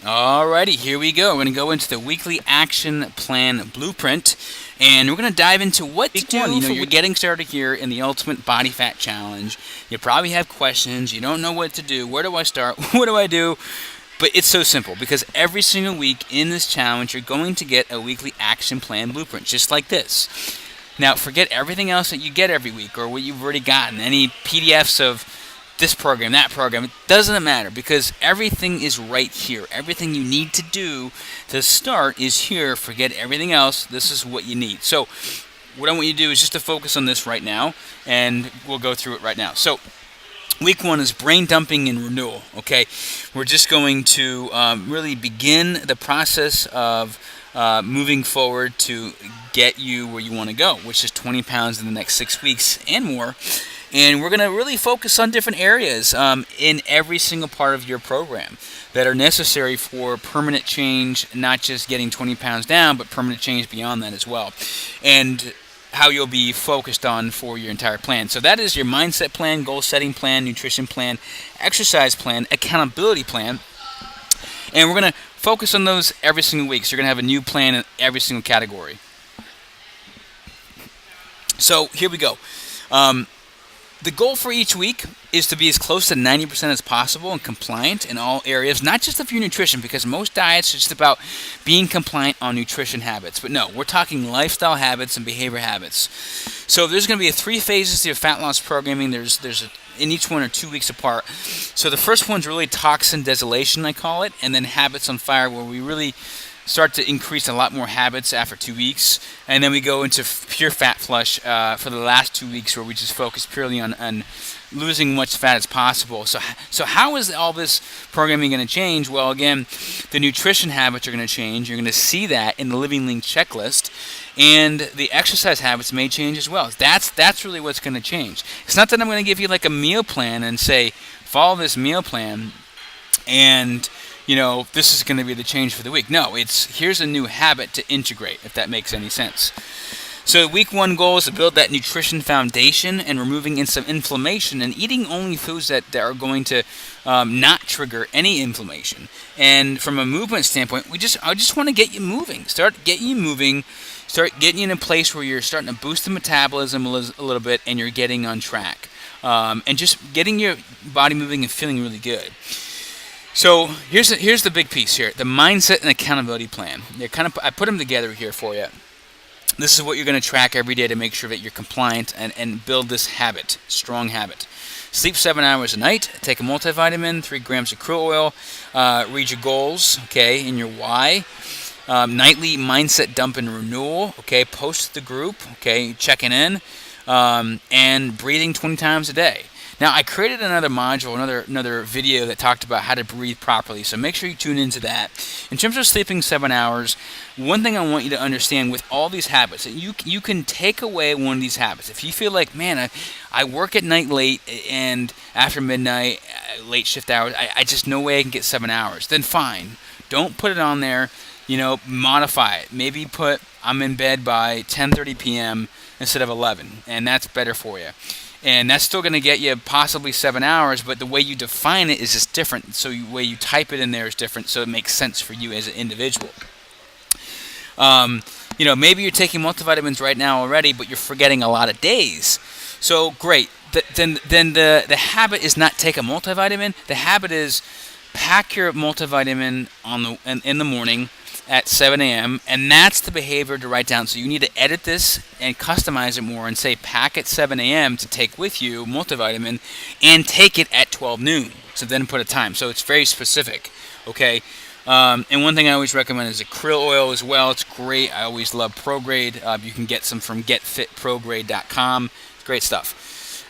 Alrighty, here we go. We're going to go into the weekly action plan blueprint, and we're going to dive into what to do. You're getting started here in the Ultimate Body Fat Challenge. You probably have questions. You don't know what to do. Where do I start? What do I do? But it's so simple because every single week in this challenge, you're going to get a weekly action plan blueprint, just like this. Now, forget everything else that you get every week or what you've already gotten, any PDFs of this program, that program. It doesn't matter because everything is right here. Everything you need to do to start is here. Forget everything else. This is what you need. So what I want you to do is just to focus on this right now, and we'll go through it right now. So week one is brain dumping and renewal. Okay, we're just going to really begin the process of moving forward to get you where you want to go, which is 20 pounds in the next 6 weeks and more. And we're going to really focus on different areas in every single part of your program that are necessary for permanent change, not just getting 20 pounds down, but permanent change beyond that as well. And how you'll be focused on for your entire plan. So that is your mindset plan, goal setting plan, nutrition plan, exercise plan, accountability plan. And we're going to focus on those every single week. So you're going to have a new plan in every single category. So here we go. The goal for each week is to be as close to 90% as possible and compliant in all areas, not just of your nutrition, because most diets are just about being compliant on nutrition habits. But no, we're talking lifestyle habits and behavior habits. So there's going to be 3 phases to your fat loss programming. In each one are 2 weeks apart. So the first one's really toxin desolation, I call it, and then habits on fire, where we really start to increase a lot more habits after 2 weeks, and then we go into pure fat flush for the last 2 weeks, where we just focus purely on losing much fat as possible. So how is all this programming going to change? Well, again, the nutrition habits are going to change. You're going to see that in the Living Lean checklist, and the exercise habits may change as well. That's really what's going to change. It's not that I'm going to give you like a meal plan and say follow this meal plan and this is going to be the change for the week. No, here's a new habit to integrate, if that makes any sense. So week one goal is to build that nutrition foundation and removing some inflammation and eating only foods that are going to not trigger any inflammation. And from a movement standpoint, I just want to get you moving. Start getting you moving. Start getting you in a place where you're starting to boost the metabolism a little bit and you're getting on track. And just getting your body moving and feeling really good. So here's the big piece here: the mindset and accountability plan. I put them together here for you. This is what you're going to track every day to make sure that you're compliant and build this habit, strong habit. Sleep 7 hours a night. Take a multivitamin, 3 grams of krill oil. Read your goals, okay, and your why. Nightly mindset dump and renewal. Okay, post the group. Okay, checking in, and breathing 20 times a day. Now, I created another module, another video that talked about how to breathe properly, so make sure you tune into that. In terms of sleeping 7 hours, one thing I want you to understand with all these habits, that you can take away one of these habits. If you feel like, man, I work at night late and after midnight, late shift hours, I just no way I can get 7 hours, then fine. Don't put it on there, modify it. Maybe put I'm in bed by 10:30 p.m. instead of 11, and that's better for you. And that's still going to get you possibly 7 hours, but the way you define it is just different. So the way you type it in there is different, so it makes sense for you as an individual. Maybe you're taking multivitamins right now already, but you're forgetting a lot of days. So great. Then the habit is not take a multivitamin. The habit is pack your multivitamin in the morning at 7 a.m., and that's the behavior to write down. So you need to edit this and customize it more and say pack at 7 a.m. to take with you multivitamin and take it at 12 noon. So then put a time. So it's very specific, okay? And one thing I always recommend is a krill oil as well. It's great. I always love ProGrade. You can get some from getfitprograde.com. It's great stuff.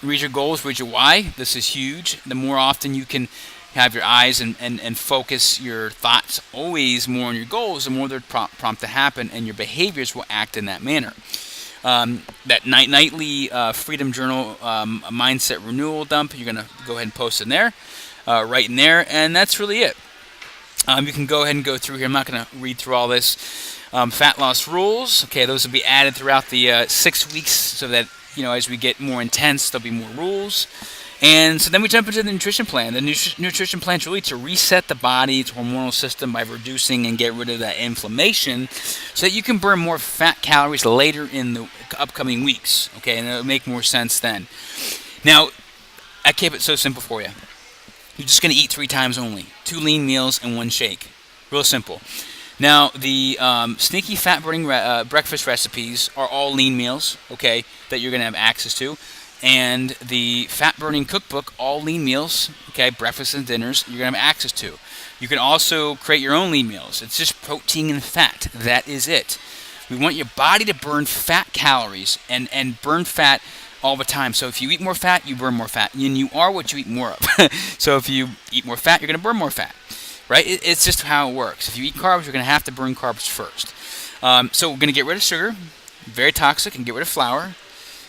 Read your goals, read your why. This is huge. The more often you can have your eyes and focus your thoughts always more on your goals, the more they're prompt to happen, and your behaviors will act in that manner. That nightly Freedom Journal mindset renewal dump, you're going to go ahead and post in there, right in there, and that's really it. You can go ahead and go through here. I'm not going to read through all this. Fat loss rules, okay, those will be added throughout the 6 weeks so that, as we get more intense, there'll be more rules. And so then we jump into the nutrition plan. The nutrition plan is really to reset the body's hormonal system by reducing and get rid of that inflammation so that you can burn more fat calories later in the upcoming weeks. Okay, and it'll make more sense then. Now, I keep it so simple for you. You're just going to eat 3 times only. 2 lean meals and 1 shake. Real simple. Now, the sneaky fat-burning breakfast recipes are all lean meals, okay, that you're going to have access to. And the fat-burning cookbook, all lean meals, okay, breakfast and dinners, you're going to have access to. You can also create your own lean meals. It's just protein and fat. That is it. We want your body to burn fat calories and burn fat all the time. So if you eat more fat, you burn more fat. And you are what you eat more of. So if you eat more fat, you're going to burn more fat. Right? It's just how it works. If you eat carbs, you're going to have to burn carbs first. So we're going to get rid of sugar, very toxic, and get rid of flour,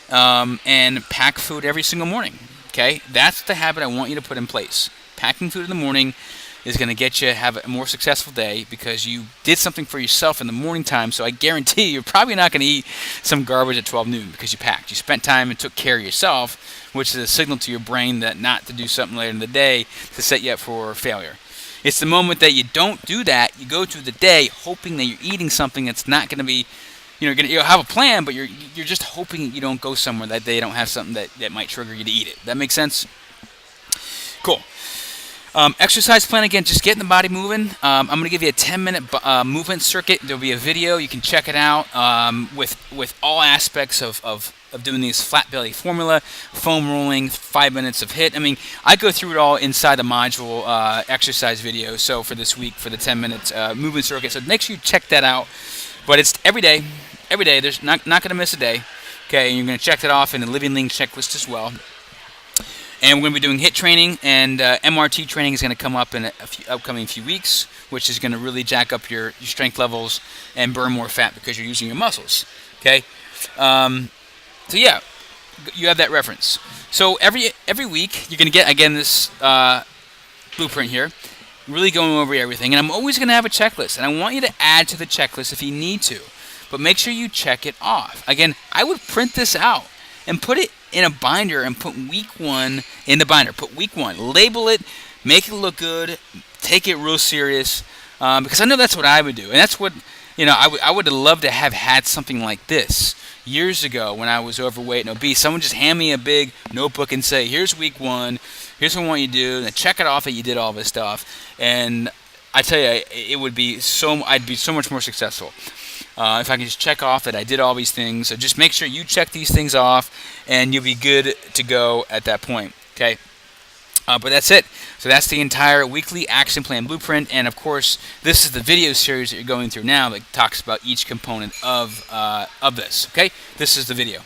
and pack food every single morning. Okay? That's the habit I want you to put in place. Packing food in the morning is going to get you to have a more successful day because you did something for yourself in the morning time. So I guarantee you're probably not going to eat some garbage at 12 noon because you packed. You spent time and took care of yourself, which is a signal to your brain that not to do something later in the day to set you up for failure. It's the moment that you don't do that, you go through the day hoping that you're eating something that's not going to be, you'll have a plan, but you're just hoping that you don't go somewhere that they don't have something that might trigger you to eat it. That makes sense? Cool. Exercise plan, again, just getting the body moving. I'm going to give you a 10-minute movement circuit. There'll be a video. You can check it out with all aspects of doing these flat belly formula, foam rolling, 5 minutes of HIIT. I mean, I go through it all inside the module exercise video. So for this week, for the 10-minute movement circuit. So make sure you check that out. But it's every day. Every day. There's not going to miss a day. Okay, and you're going to check that off in the Living Lean checklist as well. And we're going to be doing HIIT training, and MRT training is going to come up in upcoming few weeks, which is going to really jack up your strength levels and burn more fat because you're using your muscles. Okay, so yeah, you have that reference. So every week you're going to get again this blueprint here, really going over everything, and I'm always going to have a checklist, and I want you to add to the checklist if you need to, but make sure you check it off. Again, I would print this out and put it in a binder and put week 1 in the binder. Put week 1. Label it. Make it look good. Take it real serious. Because I know that's what I would do. And that's what, I would have loved to have had something like this years ago when I was overweight and obese. Someone just hand me a big notebook and say, here's week 1. Here's what I want you to do. And check it off that you did all this stuff. And I tell you, I'd be so much more successful. If I can just check off that I did all these things. So just make sure you check these things off, and you'll be good to go at that point. Okay? But that's it. So that's the entire weekly action plan blueprint. And, of course, this is the video series that you're going through now that talks about each component of this. Okay? This is the video.